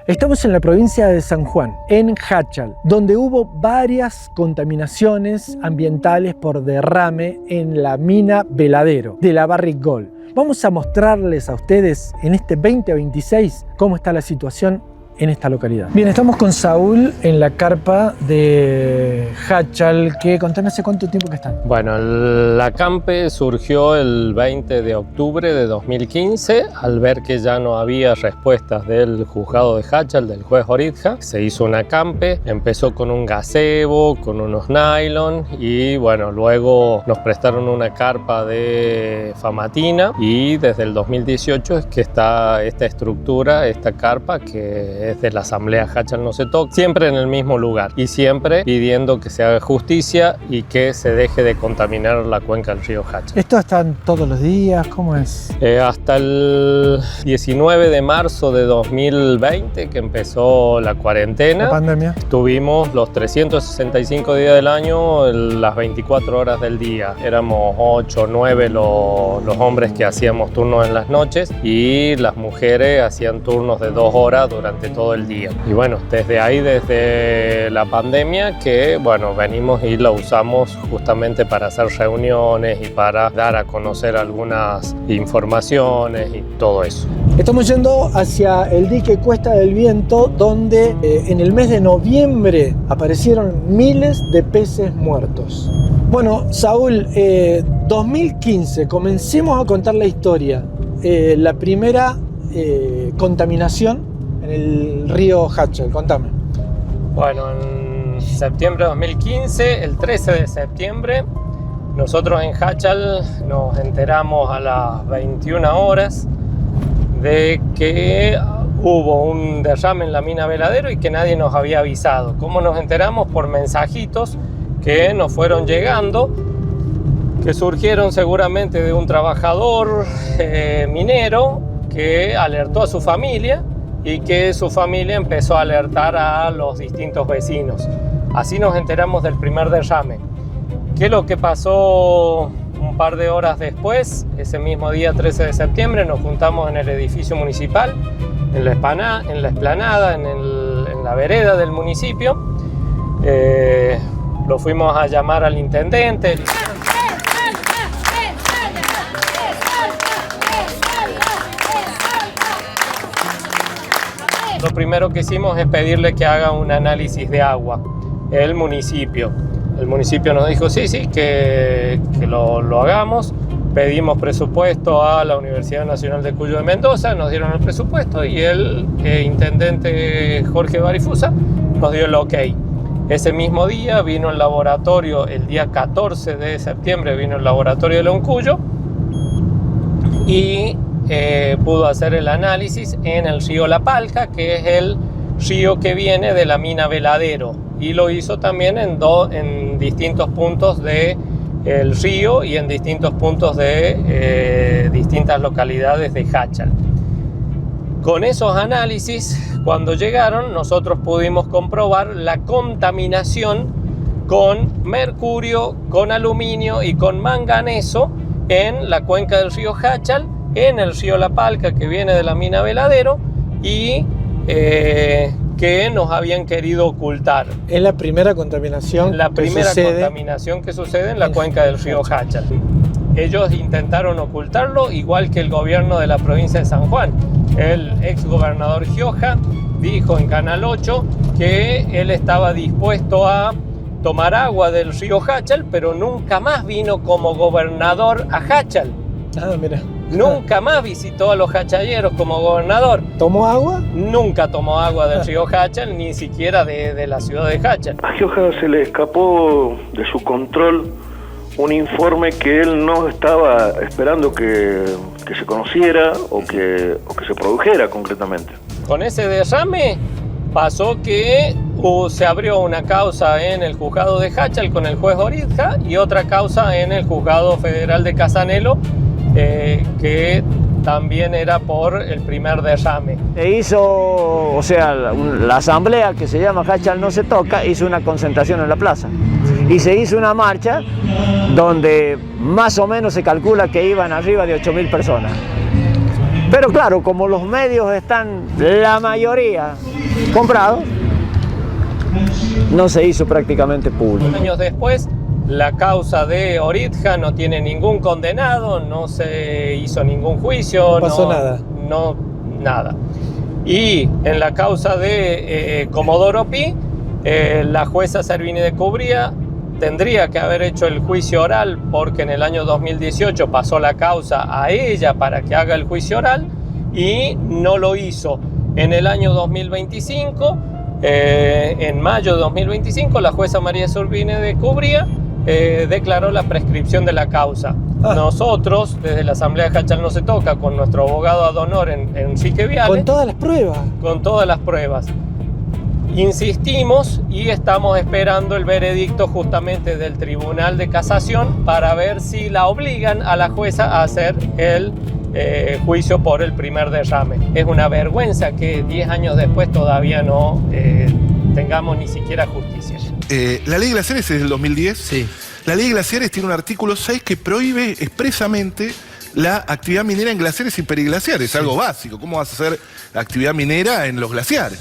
Estamos en la provincia de San Juan, en Jáchal, donde hubo varias contaminaciones ambientales por derrame en la mina Veladero de la Barrick Gold. Vamos a mostrarles a ustedes en este 2026 cómo está la situación en esta localidad. Bien, estamos con Saúl en la carpa de Jáchal. Contame, ¿hace cuánto tiempo que están? Bueno, la acampe surgió el 20 de octubre de 2015 al ver que ya no había respuestas del juzgado de Jáchal, del juez Oritja. Se hizo una acampe, empezó con un gazebo, con unos nylon y bueno, luego nos prestaron una carpa de Famatina y desde el 2018 es que está esta estructura, esta carpa que es de la Asamblea Jáchal No Se Toca, siempre en el mismo lugar y siempre pidiendo que se haga justicia y que se deje de contaminar la cuenca del río Jáchal. ¿Esto están todos los días? ¿Cómo es? Hasta el 19 de marzo de 2020 que empezó la cuarentena, la pandemia, estuvimos los 365 días del año, las 24 horas del día. Éramos 8 o 9 los hombres que hacíamos turnos en las noches y las mujeres hacían turnos de 2 horas durante todo el día. Y bueno, desde ahí, desde la pandemia, que bueno, venimos y la usamos justamente para hacer reuniones y para dar a conocer algunas informaciones y todo eso. Estamos yendo hacia el dique Cuesta del Viento, donde en el mes de noviembre aparecieron miles de peces muertos. Bueno, Saúl, 2015, comencemos a contar la historia. La primera contaminación en el río Jáchal, contame. Bueno, en septiembre de 2015, el 13 de septiembre, nosotros en Jáchal nos enteramos a las 21 horas de que hubo un derrame en la mina Veladero y que nadie nos había avisado. ¿Cómo nos enteramos? Por mensajitos que nos fueron llegando, que surgieron seguramente de un trabajador minero que alertó a su familia y que su familia empezó a alertar a los distintos vecinos. Así nos enteramos del primer derrame. ¿Qué es lo que pasó un par de horas después? Ese mismo día 13 de septiembre nos juntamos en el edificio municipal, en la explanada, en la vereda del municipio. Lo fuimos a llamar al intendente. Lo primero que hicimos es pedirle que haga un análisis de agua, el municipio. El municipio nos dijo sí, que lo hagamos. Pedimos presupuesto a la Universidad Nacional de Cuyo de Mendoza, nos dieron el presupuesto y el intendente Jorge Barifusa nos dio el ok. Ese mismo día vino el laboratorio, el día 14 de septiembre vino el laboratorio de Loncuyo y pudo hacer el análisis en el río La Palca, que es el río que viene de la mina Veladero, y lo hizo también en distintos puntos del río y en distintos puntos de distintas localidades de Jáchal. Con esos análisis, cuando llegaron, nosotros pudimos comprobar la contaminación con mercurio, con aluminio y con manganeso en la cuenca del río Jáchal, en el río La Palca, que viene de la mina Veladero y que nos habían querido ocultar. Es la primera contaminación contaminación que sucede en la cuenca del río Jáchal. Ellos intentaron ocultarlo, igual que el gobierno de la provincia de San Juan. El ex gobernador Gioja dijo en Canal 8 que él estaba dispuesto a tomar agua del río Jáchal, pero nunca más vino como gobernador a Jáchal. Ah, mira. Nunca más visitó a los jachalleros como gobernador. ¿Tomó agua? Nunca tomó agua del río Jáchal, ni siquiera de la ciudad de Jáchal. A Gioja se le escapó de su control un informe que él no estaba esperando que se conociera o que se produjera concretamente. Con ese derrame pasó que se abrió una causa en el juzgado de Jáchal con el juez Oritja y otra causa en el juzgado federal de Casanelo, que también era por el primer derrame. Se hizo, la asamblea que se llama Jáchal No Se Toca hizo una concentración en la plaza y se hizo una marcha donde más o menos se calcula que iban arriba de 8.000 personas. Pero claro, como los medios están la mayoría comprados, no se hizo prácticamente público. Años después, la causa de Oritja no tiene ningún condenado, no se hizo ningún juicio. No pasó nada. No, nada. Y en la causa de Comodoro Pi, la jueza Servini de Cubría tendría que haber hecho el juicio oral, porque en el año 2018 pasó la causa a ella para que haga el juicio oral y no lo hizo. En el año 2025, en mayo de 2025, la jueza María Servini de Cubría declaró la prescripción de la causa. Nosotros, desde la Asamblea de Jachal No Se Toca, con nuestro abogado ad honor Enrique Viale, Con todas las pruebas. Con todas las pruebas, insistimos y estamos esperando el veredicto justamente del Tribunal de Casación para ver si la obligan a la jueza a hacer el juicio por el primer derrame. Es una vergüenza que 10 años después todavía no tengamos ni siquiera justicia. La ley de glaciares es del 2010. Sí. La ley de glaciares tiene un artículo 6 que prohíbe expresamente la actividad minera en glaciares y periglaciares. Sí. Algo básico. ¿Cómo vas a hacer actividad minera en los glaciares?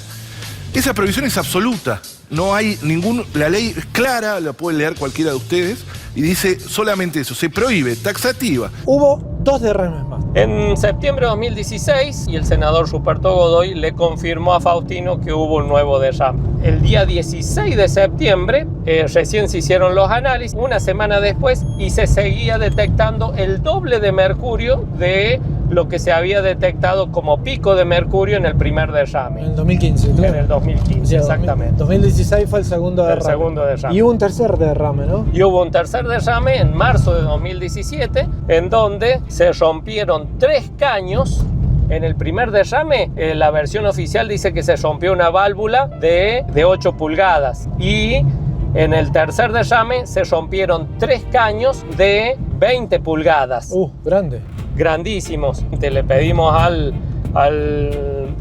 Esa prohibición es absoluta. No hay ningún... La ley es clara, la puede leer cualquiera de ustedes, y dice solamente eso. Se prohíbe, taxativa. Hubo 2 derrames más. En septiembre de 2016, y el senador Ruperto Godoy le confirmó a Faustino que hubo un nuevo derrame. El día 16 de septiembre, recién se hicieron los análisis, una semana después, y se seguía detectando el doble de mercurio de lo que se había detectado como pico de mercurio en el primer derrame. En el 2015, claro. En el 2015, Sí, exactamente. 2016 fue el segundo derrame. El segundo derrame. Y hubo un tercer derrame, ¿no? Y hubo un tercer derrame en marzo de 2017, en donde se rompieron 3 caños. En el primer derrame, la versión oficial dice que se rompió una válvula de 8 pulgadas. Y en el tercer derrame se rompieron 3 caños de 20 pulgadas. Grande. Grandísimos. Le pedimos al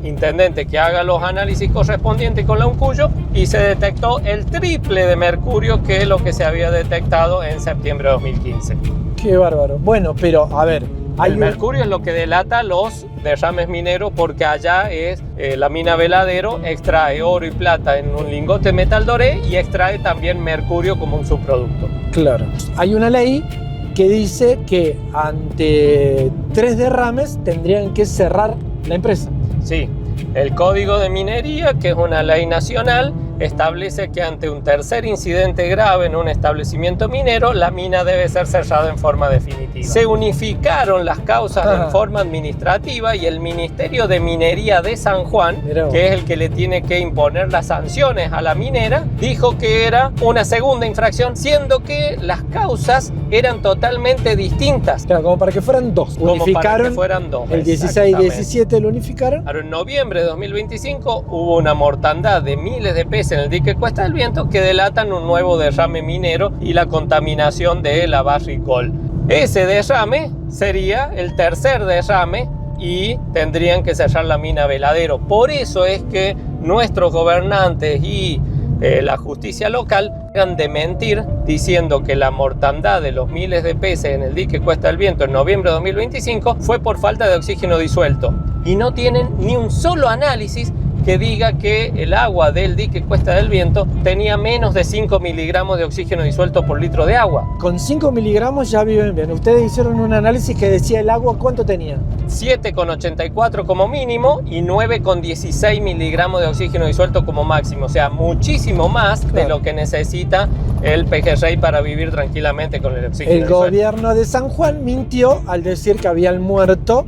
intendente que haga los análisis correspondientes con la Uncuyo y se detectó el triple de mercurio que lo que se había detectado en septiembre de 2015. Qué bárbaro. Bueno, pero a ver... El mercurio es lo que delata los derrames mineros, porque allá es la mina Veladero, extrae oro y plata en un lingote de metal doré y extrae también mercurio como un subproducto. Claro. Hay una ley que dice que ante 3 derrames tendrían que cerrar la empresa. Sí, el Código de Minería, que es una ley nacional, establece que ante un tercer incidente grave en un establecimiento minero, la mina debe ser cerrada en forma definitiva. Se unificaron las causas en forma administrativa y el Ministerio de Minería de San Juan, que es el que le tiene que imponer las sanciones a la minera, dijo que era una segunda infracción, siendo que las causas eran totalmente distintas. Claro, como para que fueran 2. Unificaron, para que fueran 2. El 16 y 17 lo unificaron. Ahora, en noviembre de 2025 hubo una mortandad de miles de peces en el dique Cuesta del Viento que delatan un nuevo derrame minero y la contaminación de la Barrick Gold. Ese derrame sería el tercer derrame y tendrían que cerrar la mina Veladero. Por eso es que nuestros gobernantes y la justicia local han de mentir diciendo que la mortandad de los miles de peces en el dique Cuesta del Viento en noviembre de 2025 fue por falta de oxígeno disuelto. Y no tienen ni un solo análisis que diga que el agua del dique Cuesta del Viento tenía menos de 5 miligramos de oxígeno disuelto por litro de agua. Con 5 miligramos ya viven bien. Ustedes hicieron un análisis que decía el agua, ¿cuánto tenía? 7,84 como mínimo y 9,16 miligramos de oxígeno disuelto como máximo. O sea, muchísimo más de lo que necesita el pejerrey para vivir tranquilamente con el oxígeno disuelto. El gobierno de San Juan mintió al decir que habían muerto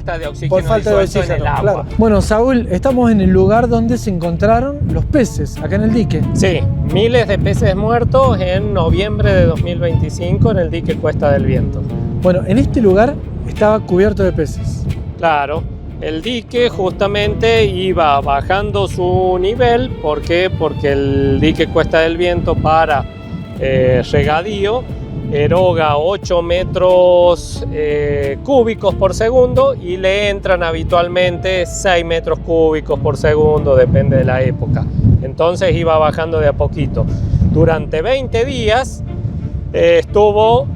por falta de oxígeno. En el agua. Claro. Bueno, Saúl, estamos en el lugar donde se encontraron los peces, acá en el dique. Sí, miles de peces muertos en noviembre de 2025 en el dique Cuesta del Viento. Bueno, en este lugar estaba cubierto de peces. Claro, el dique justamente iba bajando su nivel. ¿Por qué? Porque el dique Cuesta del Viento para regadío eroga 8 metros cúbicos por segundo y le entran habitualmente 6 metros cúbicos por segundo, depende de la época. Entonces iba bajando de a poquito. Durante 20 días estuvo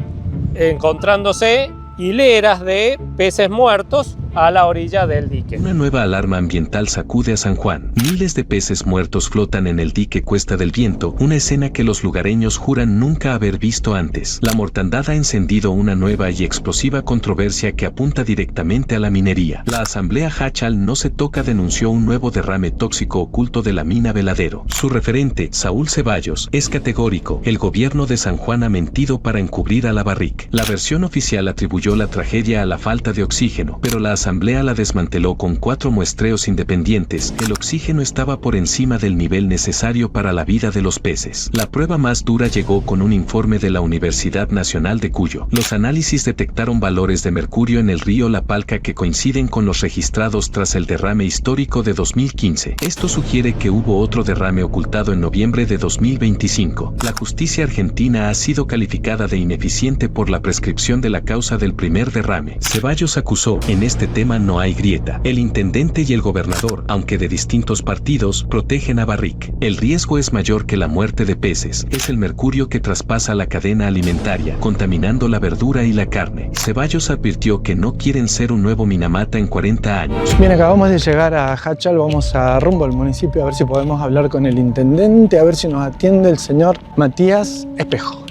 encontrándose hileras de peces muertos a la orilla del dique. Una nueva alarma ambiental sacude a San Juan. Miles de peces muertos flotan en el dique Cuesta del Viento, una escena que los lugareños juran nunca haber visto antes. La mortandad ha encendido una nueva y explosiva controversia que apunta directamente a la minería. La Asamblea Hachal No Se Toca denunció un nuevo derrame tóxico oculto de la mina Veladero. Su referente, Saúl Ceballos, es categórico: el gobierno de San Juan ha mentido para encubrir a la barric. La versión oficial atribuyó la tragedia a la falta de oxígeno, pero la Asamblea la desmanteló con 4 muestreos independientes. El oxígeno estaba por encima del nivel necesario para la vida de los peces. La prueba más dura llegó con un informe de la Universidad Nacional de Cuyo. Los análisis detectaron valores de mercurio en el río La Palca que coinciden con los registrados tras el derrame histórico de 2015. Esto sugiere que hubo otro derrame ocultado en noviembre de 2025. La justicia argentina ha sido calificada de ineficiente por la prescripción de la causa del primer derrame. Ceballos acusó: en este tema no hay grieta. El intendente y el gobernador, aunque de distintos partidos, protegen a Barrick. El riesgo es mayor que la muerte de peces. Es el mercurio que traspasa la cadena alimentaria, contaminando la verdura y la carne. Ceballos advirtió que no quieren ser un nuevo Minamata en 40 años. Bien, acabamos de llegar a Hachal, vamos a rumbo al municipio a ver si podemos hablar con el intendente, a ver si nos atiende el señor Matías Espejo.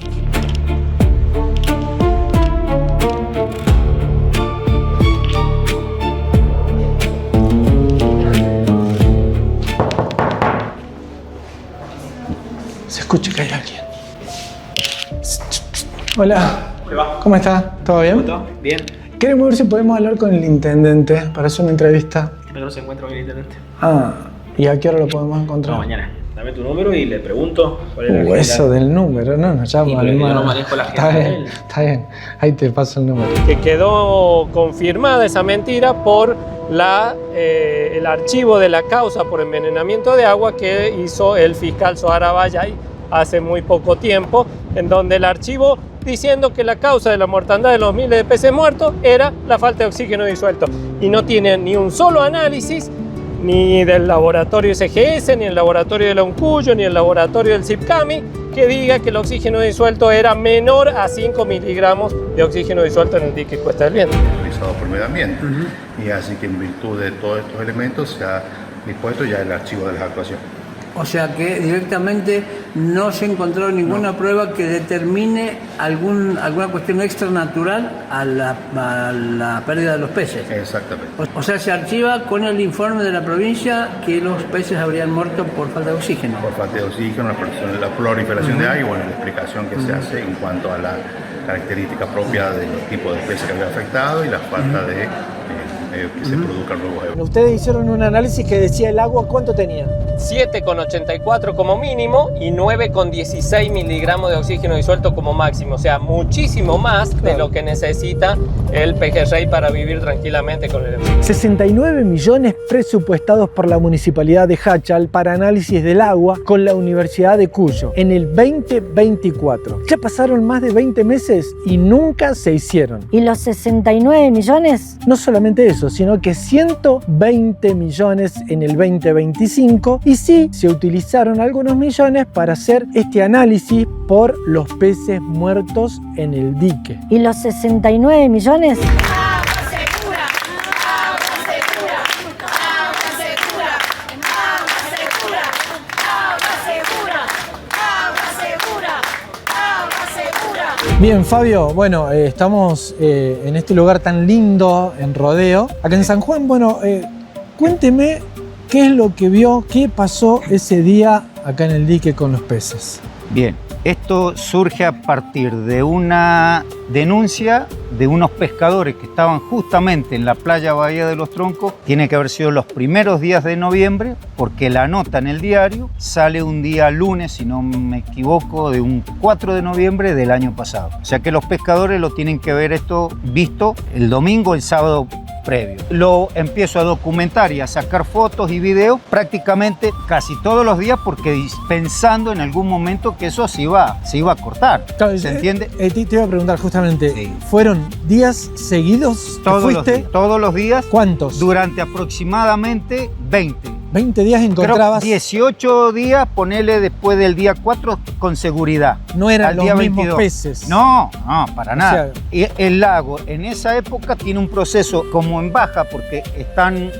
Se escucha que hay alguien. Hola. ¿Cómo está? ¿Todo bien? Bien. Queremos ver si podemos hablar con el intendente para hacer una entrevista. Pero no se encuentra con el intendente. Ah, ¿y a qué hora lo podemos encontrar? No, mañana. Dame tu número y le pregunto cuál es la agenda. Eso del número, no, nos llama. Sí, pero yo no manejo la agenda Está de bien, él. está bien. Ahí te paso el número. Que quedó confirmada esa mentira por el archivo de la causa por envenenamiento de agua que hizo el fiscal Zohar Abayay hace muy poco tiempo, en donde el archivo diciendo que la causa de la mortandad de los miles de peces muertos era la falta de oxígeno disuelto. Y no tiene ni un solo análisis, ni del laboratorio SGS, ni el laboratorio de la Uncuyo, ni el laboratorio del CIPCAMI, que diga que el oxígeno disuelto era menor a 5 miligramos de oxígeno disuelto en el dique Cuesta del Viento. Realizado por medio ambiente. Y así que en virtud de todos estos elementos se ha dispuesto ya el archivo de las actuaciones. O sea que directamente no se encontró ninguna prueba que determine alguna cuestión extranatural a la pérdida de los peces. Exactamente. O sea, se archiva con el informe de la provincia que los peces habrían muerto por falta de oxígeno. Por falta de oxígeno, la proliferación de agua y bueno, la explicación que se hace en cuanto a la característica propia de los tipos de peces que había afectado y la falta de que se produzcan nuevos eventos. Ustedes hicieron un análisis que decía el agua cuánto tenía. 7,84 como mínimo y 9,16 miligramos de oxígeno disuelto como máximo, o sea, muchísimo más de lo que necesita el pejerrey para vivir tranquilamente con el oxígeno. 69 millones presupuestados por la Municipalidad de Hachal para análisis del agua con la Universidad de Cuyo en el 2024. Ya pasaron más de 20 meses y nunca se hicieron. ¿Y los 69 millones? No solamente eso, sino que 120 millones en el 2025 y sí se utilizaron algunos millones para hacer este análisis por los peces muertos en el dique. ¿Y los 69 millones? Bien, Fabio, bueno, estamos en este lugar tan lindo, en Rodeo. Acá en San Juan, bueno, cuénteme qué es lo que vio, qué pasó ese día acá en el dique con los peces. Bien, esto surge a partir de una denuncia de unos pescadores que estaban justamente en la playa Bahía de los Troncos. Tiene que haber sido los primeros días de noviembre, porque la nota en el diario sale un día lunes, si no me equivoco, de un 4 de noviembre del año pasado. O sea que los pescadores lo tienen que ver esto visto el domingo, el sábado previo. Lo empiezo a documentar y a sacar fotos y videos prácticamente casi todos los días, porque pensando en algún momento que eso se iba a cortar. Claro, ¿se entiende? Te iba a preguntar justamente, Sí. ¿fueron días seguidos que fuiste? Todos los días. ¿Cuántos? Durante aproximadamente 20. 20 días encontrabas. Creo 18 días, ponele después del día 4 con seguridad. No eran al los día mismos 22. peces. No, para nada. sea, Y el lago en esa época tiene un proceso como en baja porque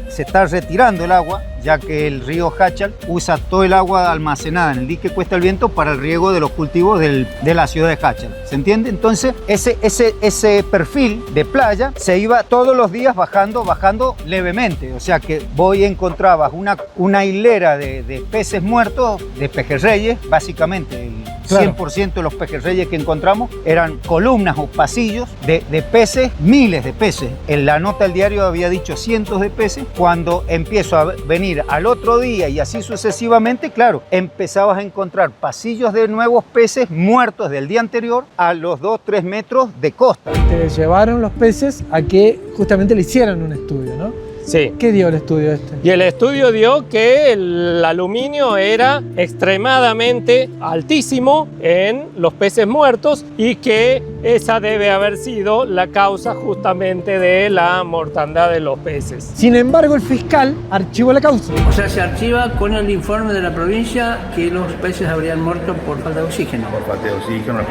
se está retirando el agua, ya que el río Hachal usa todo el agua almacenada en el dique Cuesta del Viento para el riego de los cultivos de la ciudad de Hachal. ¿Se entiende? Entonces, ese perfil de playa se iba todos los días bajando levemente. O sea que encontrabas una hilera de peces muertos, de pejerreyes, básicamente. Claro. 100% de los pejerreyes que encontramos eran columnas o pasillos de peces, miles de peces. En la nota del diario había dicho cientos de peces. Cuando empiezo a venir al otro día y así sucesivamente, claro, empezabas a encontrar pasillos de nuevos peces muertos del día anterior a los 2-3 metros de costa. Te llevaron los peces a que justamente le hicieran un estudio, ¿no? Sí. ¿Qué dio el estudio este? Y el estudio dio que el aluminio era extremadamente altísimo en los peces muertos y que esa debe haber sido la causa justamente de la mortandad de los peces. Sin embargo, el fiscal archivó la causa. O sea, se archiva con el informe de la provincia que los peces habrían muerto por falta de oxígeno. Por falta de oxígeno,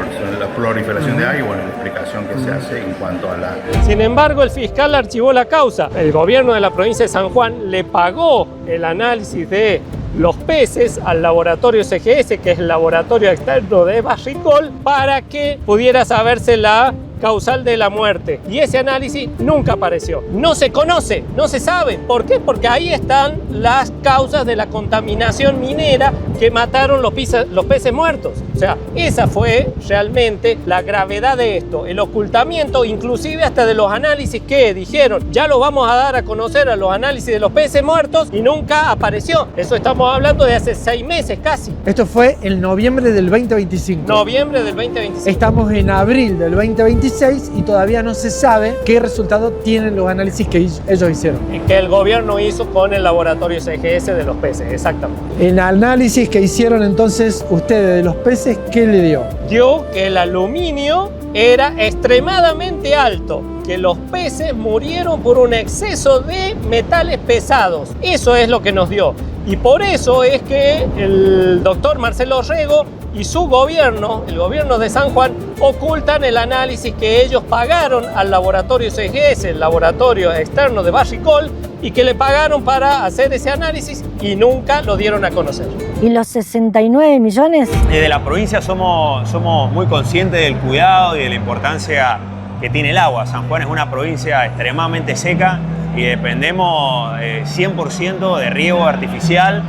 la proliferación de agua y bueno, la explicación que se hace en cuanto a la... Sin embargo, el fiscal archivó la causa. El gobierno de la provincia de San Juan le pagó el análisis de los peces al laboratorio CGS, que es el laboratorio externo de Barricol, para que pudiera saberse la causal de la muerte. Y ese análisis nunca apareció. No se conoce, no se sabe. ¿Por qué? Porque ahí están las causas de la contaminación minera que mataron los peces muertos. O sea, esa fue realmente la gravedad de esto. El ocultamiento, inclusive hasta de los análisis que dijeron, ya lo vamos a dar a conocer a los análisis de los peces muertos y nunca apareció. Eso estamos hablando de hace 6 meses casi. Esto fue en noviembre del 2025. Noviembre del 2025. Estamos en abril del 2026 y todavía no se sabe qué resultado tienen los análisis que ellos hicieron. Que el gobierno hizo con el laboratorio CGS de los peces, exactamente. El análisis que hicieron entonces ustedes de los peces, ¿qué le dio? Dio que el aluminio era extremadamente alto, que los peces murieron por un exceso de metales pesados. Eso es lo que nos dio. Y por eso es que el doctor Marcelo Rego y su gobierno, el gobierno de San Juan, ocultan el análisis que ellos pagaron al laboratorio CGS, el laboratorio externo de Barricol, y que le pagaron para hacer ese análisis y nunca lo dieron a conocer. ¿Y los 69 millones? Desde la provincia somos muy conscientes del cuidado y de la importancia que tiene el agua. San Juan es una provincia extremadamente seca y dependemos 100% de riego artificial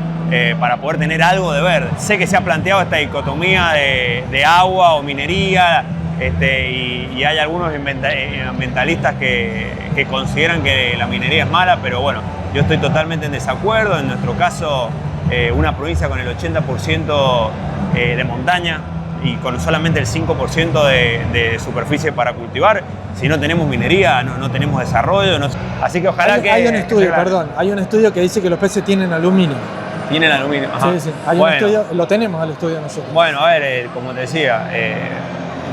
para poder tener algo de verde. Sé que se ha planteado esta dicotomía de agua o minería y hay algunos ambientalistas que consideran que la minería es mala, pero bueno, yo estoy totalmente en desacuerdo. En nuestro caso, una provincia con el 80% de montaña y con solamente el 5% de superficie para cultivar. Si no tenemos minería, no tenemos desarrollo. Así que ojalá hay un estudio, hay un estudio que dice que los peces tienen aluminio. Tienen aluminio. Ajá. Sí, hay un estudio, lo tenemos al estudio nosotros. Bueno, a ver, como te decía,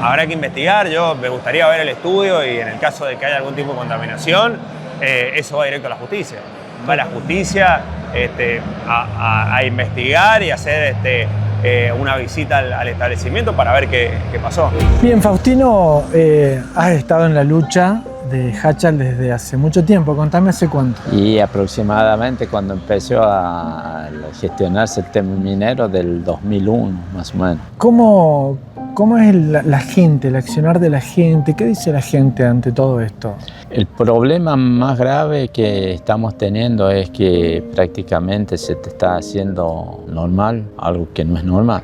habrá que investigar. Me gustaría ver el estudio y en el caso de que haya algún tipo de contaminación, eso va directo a la justicia. Va a la justicia a investigar y hacer una visita al establecimiento para ver qué pasó. Bien, Faustino, has estado en la lucha de Hachal desde hace mucho tiempo. Contame hace cuánto. Y aproximadamente cuando empezó a gestionarse el tema minero del 2001, más o menos. ¿Cómo es la gente, el accionar de la gente? ¿Qué dice la gente ante todo esto? El problema más grave que estamos teniendo es que prácticamente se te está haciendo normal algo que no es normal.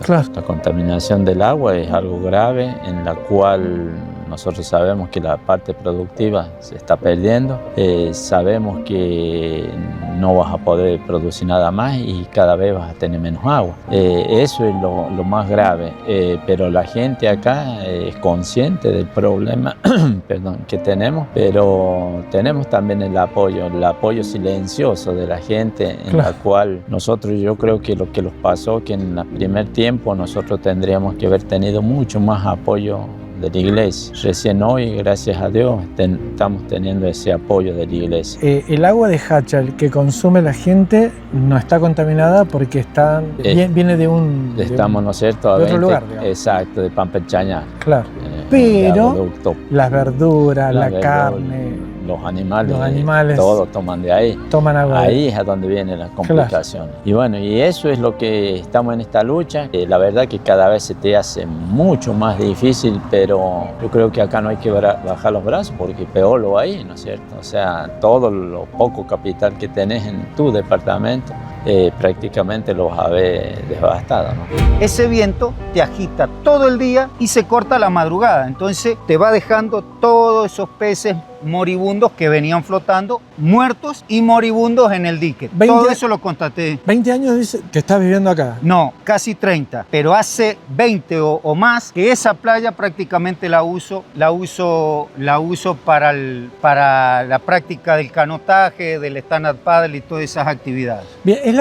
Claro. La contaminación del agua es algo grave en la cual nosotros sabemos que la parte productiva se está perdiendo, sabemos que no vas a poder producir nada más y cada vez vas a tener menos agua. Eso es lo más grave, pero la gente acá es consciente del problema que tenemos, pero tenemos también el apoyo silencioso de la gente, en la cual yo creo que lo que nos pasó, que en el primer tiempo nosotros tendríamos que haber tenido mucho más apoyo de la iglesia. Recién hoy, gracias a Dios, estamos teniendo ese apoyo de la iglesia. El agua de Hachal que consume la gente no está contaminada porque viene de un... Estamos, ¿no es cierto?, de otro lugar, digamos. Exacto, de Pampelchañar. Claro. Pero las verduras, la carne... Los animales todos toman de ahí. Toman agua. Ahí es a donde viene la complicación. Claro. Y bueno, y eso es lo que estamos en esta lucha. La verdad que cada vez se te hace mucho más difícil, pero yo creo que acá no hay que bajar los brazos porque peor lo hay, ¿no es cierto? O sea, todo lo poco capital que tenés en tu departamento, prácticamente los habés devastado, ¿no? Ese viento te agita todo el día y se corta a la madrugada, entonces te va dejando todos esos peces moribundos que venían flotando, muertos y moribundos en el dique. Todo eso lo constaté. 20 años dice que estás viviendo acá. No, casi 30, pero hace 20 o más que esa playa prácticamente la uso para la práctica del canotaje, del stand-up paddle y todas esas actividades. Bien, ¿es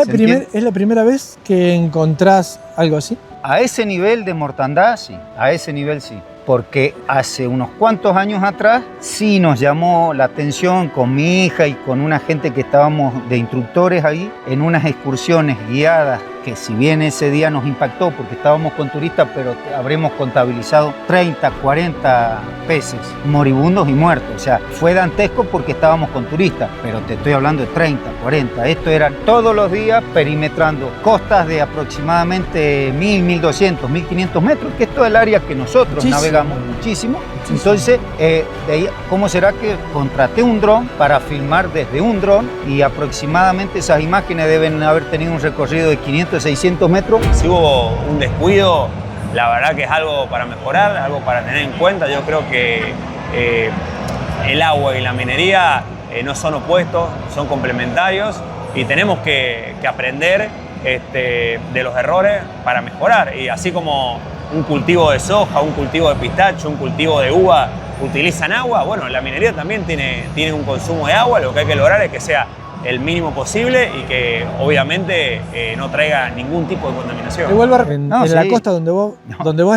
la primera vez que encontrás algo así? A ese nivel de mortandad, sí, a ese nivel sí. Porque hace unos cuantos años atrás sí nos llamó la atención con mi hija y con una gente que estábamos de instructores ahí en unas excursiones guiadas que si bien ese día nos impactó porque estábamos con turistas, pero habremos contabilizado 30, 40 peces moribundos y muertos. O sea, fue dantesco porque estábamos con turistas, pero te estoy hablando de 30, 40. Esto eran todos los días perimetrando costas de aproximadamente 1.000, 1.200, 1.500 metros, que es todo el área que nosotros navegamos muchísimo. Entonces, de ahí, ¿cómo será que contraté un dron para filmar desde un dron y aproximadamente esas imágenes deben haber tenido un recorrido de 500, 600 metros? Si hubo un descuido, la verdad que es algo para mejorar, algo para tener en cuenta. Yo creo que el agua y la minería no son opuestos, son complementarios y tenemos que aprender de los errores para mejorar. Y así como un cultivo de soja, un cultivo de pistacho, un cultivo de uva utilizan agua, bueno, la minería también tiene un consumo de agua. Lo que hay que lograr es que sea el mínimo posible y que obviamente no traiga ningún tipo de contaminación. En la costa donde vos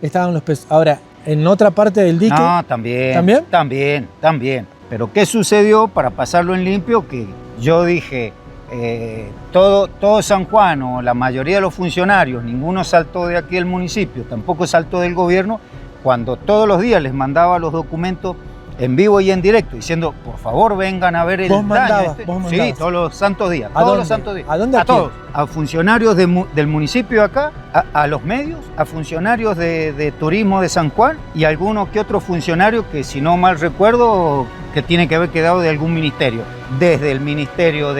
estaban los peces. Ahora, en otra parte del dique... No, también. Pero ¿qué sucedió para pasarlo en limpio? Que yo dije... todo San Juan o la mayoría de los funcionarios, ninguno saltó de aquí del municipio, tampoco saltó del gobierno, cuando todos los días les mandaba los documentos en vivo y en directo, diciendo, por favor, vengan a ver el daño. Sí, todos los santos días. ¿A dónde? A todos. A funcionarios del municipio acá, a los medios, a funcionarios de turismo de San Juan y algunos que otros funcionarios que, si no mal recuerdo, que tiene que haber quedado de algún ministerio. Desde el Ministerio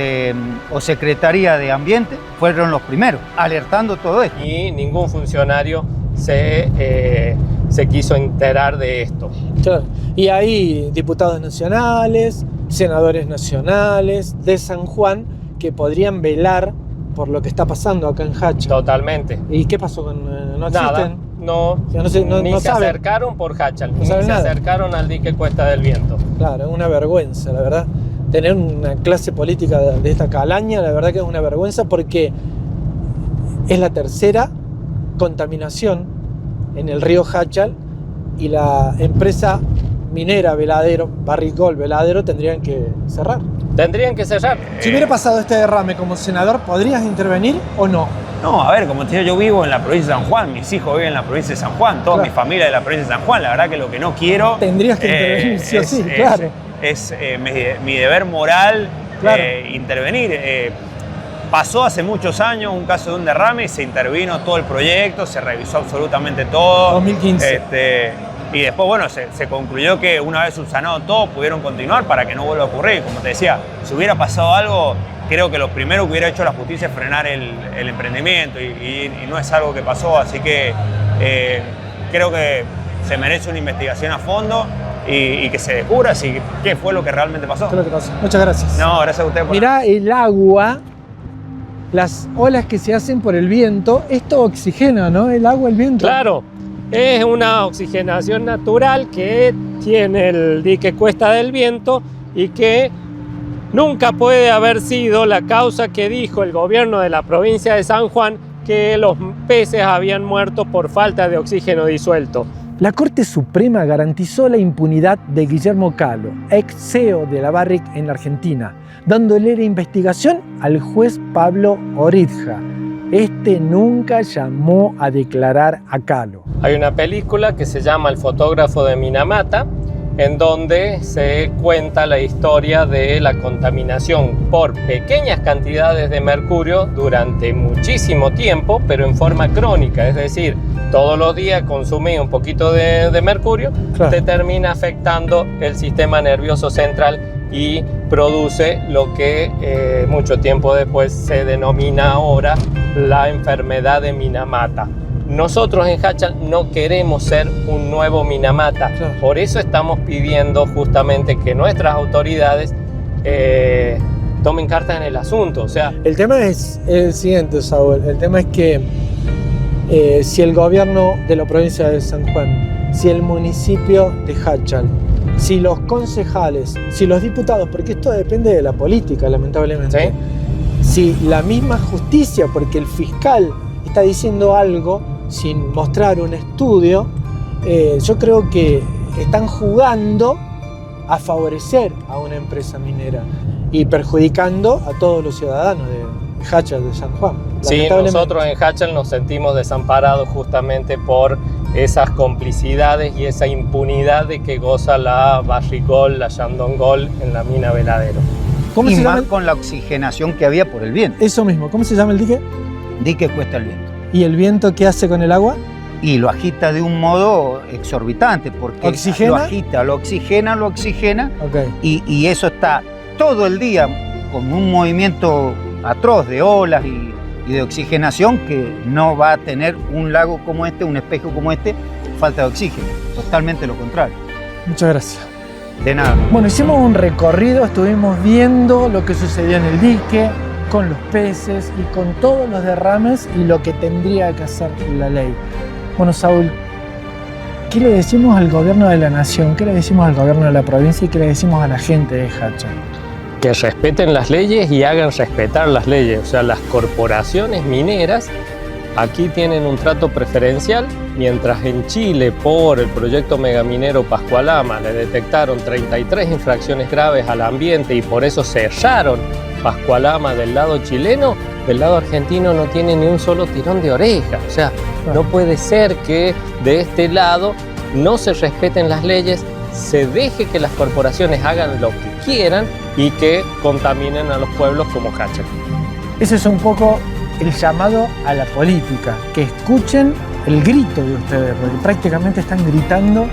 o Secretaría de Ambiente fueron los primeros, alertando todo esto. Y ningún funcionario se quiso enterar de esto. Claro. Y hay diputados nacionales, senadores nacionales de San Juan que podrían velar por lo que está pasando acá en Hachal. Totalmente. ¿Y qué pasó con no existen? Nada, ni se acercaron por Hachal, ni se acercaron al dique Cuesta del Viento. Claro, es una vergüenza, la verdad. Tener una clase política de esta calaña, la verdad que es una vergüenza porque es la tercera contaminación en el río Hachal y la empresa minera Veladero, Barrick Gold Veladero, tendrían que cerrar. Si hubiera pasado este derrame como senador, ¿podrías intervenir o no? No, a ver, como te digo, yo vivo en la provincia de San Juan, mis hijos viven en la provincia de San Juan, toda mi familia de la provincia de San Juan. La verdad que lo que no quiero... Tendrías que intervenir, sí o sí, claro. Es mi deber moral intervenir. Pasó hace muchos años un caso de un derrame y se intervino todo el proyecto, se revisó absolutamente todo. 2015. Y después, bueno, se concluyó que una vez subsanado todo, pudieron continuar para que no vuelva a ocurrir. Como te decía, si hubiera pasado algo, creo que lo primero que hubiera hecho la justicia es frenar el emprendimiento y no es algo que pasó, así que creo que se merece una investigación a fondo y que se descubra qué fue lo que realmente pasó. Muchas gracias. No, gracias a usted. Mirá el agua, las olas que se hacen por el viento, esto oxigena, ¿no? El agua, el viento. Claro, es una oxigenación natural que tiene el dique Cuesta del Viento y que nunca puede haber sido la causa que dijo el gobierno de la provincia de San Juan que los peces habían muerto por falta de oxígeno disuelto. La Corte Suprema garantizó la impunidad de Guillermo Kahlo, ex CEO de la Barrick en la Argentina, dándole la investigación al juez Pablo Oritja. Este nunca llamó a declarar a Kahlo. Hay una película que se llama El fotógrafo de Minamata, en donde se cuenta la historia de la contaminación por pequeñas cantidades de mercurio durante muchísimo tiempo, pero en forma crónica, es decir, todos los días consumir un poquito de mercurio, claro, te termina afectando el sistema nervioso central y produce lo que mucho tiempo después se denomina ahora la enfermedad de Minamata. Nosotros en Hachal no queremos ser un nuevo Minamata, claro, por eso estamos pidiendo justamente que nuestras autoridades tomen cartas en el asunto. O sea, el tema es el siguiente, Saúl. El tema es que si el gobierno de la provincia de San Juan, si el municipio de Hachal, si los concejales, si los diputados, porque esto depende de la política, lamentablemente, ¿sí?, si la misma justicia, porque el fiscal está diciendo algo sin mostrar un estudio, yo creo que están jugando a favorecer a una empresa minera y perjudicando a todos los ciudadanos de Hachal, de San Juan. Sí, nosotros en Hachal nos sentimos desamparados justamente por esas complicidades y esa impunidad de que goza la Barrick Gold, la Shandong Gold en la mina Veladero. ¿Cómo se llama? Con la oxigenación que había por el viento. Eso mismo, ¿cómo se llama el dique? Dique Cuesta el Viento. ¿Y el viento qué hace con el agua? Y lo agita de un modo exorbitante, porque ¿oxigena? Lo agita, lo oxigena, okay, y eso está todo el día con un movimiento atroz de olas y de oxigenación que no va a tener un lago como este, un espejo como este, falta de oxígeno, totalmente lo contrario. Muchas gracias. De nada. Bueno, hicimos un recorrido, estuvimos viendo lo que sucedió en el dique, con los peces y con todos los derrames y lo que tendría que hacer la ley. Bueno, Saúl, ¿qué le decimos al gobierno de la nación? ¿Qué le decimos al gobierno de la provincia y qué le decimos a la gente de Hachal? Que respeten las leyes y hagan respetar las leyes. O sea, las corporaciones mineras aquí tienen un trato preferencial, mientras en Chile, por el proyecto megaminero Pascualama, le detectaron 33 infracciones graves al ambiente y por eso cerraron Pascualama del lado chileno, del lado argentino no tiene ni un solo tirón de oreja. O sea, no puede ser que de este lado no se respeten las leyes, se deje que las corporaciones hagan lo que quieran y que contaminen a los pueblos como Hachal. Ese es un poco el llamado a la política, que escuchen el grito de ustedes, porque prácticamente están gritando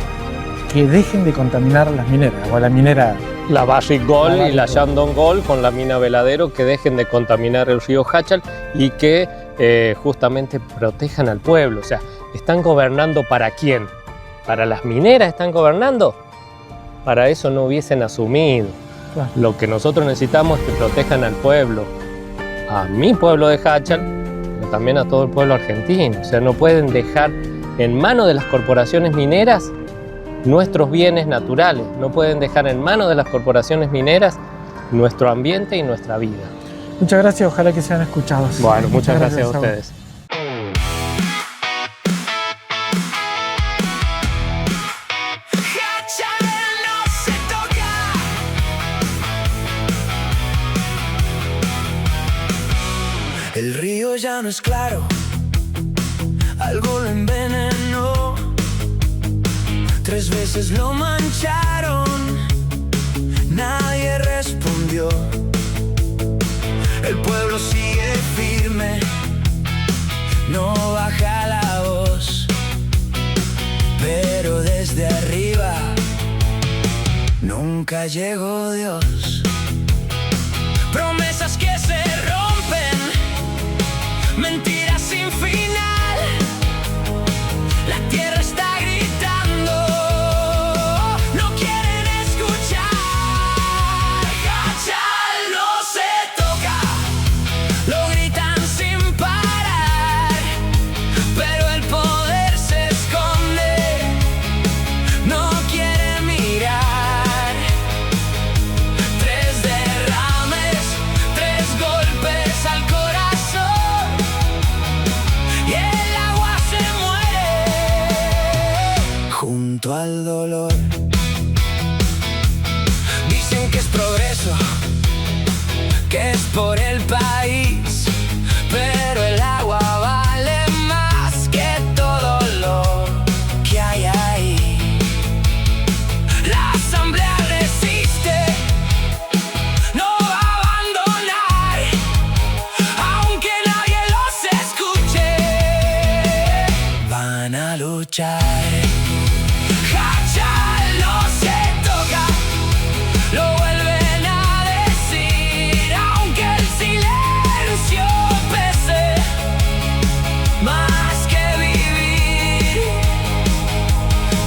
que dejen de contaminar las mineras, o la minera. La Barrick Gold y la Shandong Gold con la mina Veladero, que dejen de contaminar el río Hachal y que justamente protejan al pueblo. O sea, ¿están gobernando para quién? ¿Para las mineras están gobernando? Para eso no hubiesen asumido. Claro. Lo que nosotros necesitamos es que protejan al pueblo, a mi pueblo de Hachal, pero también a todo el pueblo argentino. O sea, no pueden dejar en manos de las corporaciones mineras nuestros bienes naturales, no pueden dejar en manos de las corporaciones mineras nuestro ambiente y nuestra vida. Muchas gracias, ojalá que sean escuchados. Bueno, muchas gracias a ustedes. El río ya no es claro, algo lo envenenó. 3 veces lo mancharon, nadie respondió. El pueblo sigue firme, no baja la voz, pero desde arriba nunca llegó Dios. Promesas que se rompen, mentiras sin final. La tierra está gritando, no quieren escuchar. Hachal no se toca, lo gritan sin parar, pero el poder se esconde, no quiere mirar. 3 derrames, 3 golpes al corazón, y junto al dolor. Dicen que es progreso, que es por el país, pero el agua vale más que todo lo que hay ahí. La asamblea resiste, no va a abandonar, aunque nadie los escuche, van a luchar. Hachal no se toca, lo vuelven a decir, aunque el silencio pese más que vivir.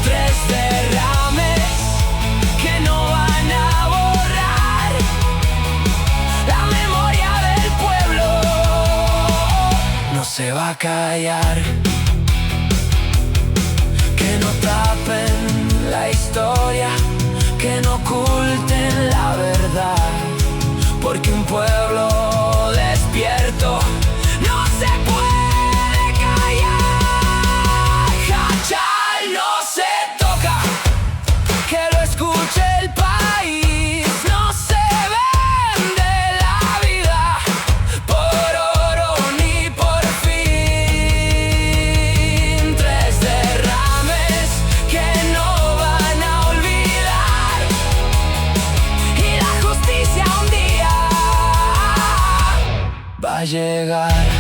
3 derrames que no van a borrar la memoria del pueblo, no se va a callar. Que no tapen la historia, que no oculten la verdad, porque un pueblo despierto no se puede callar. Hachal no se toca, que lo escuche el país, no se vende la vida por oro ni por fin. 3 derrames que no van a olvidar, y la justicia un día va a llegar.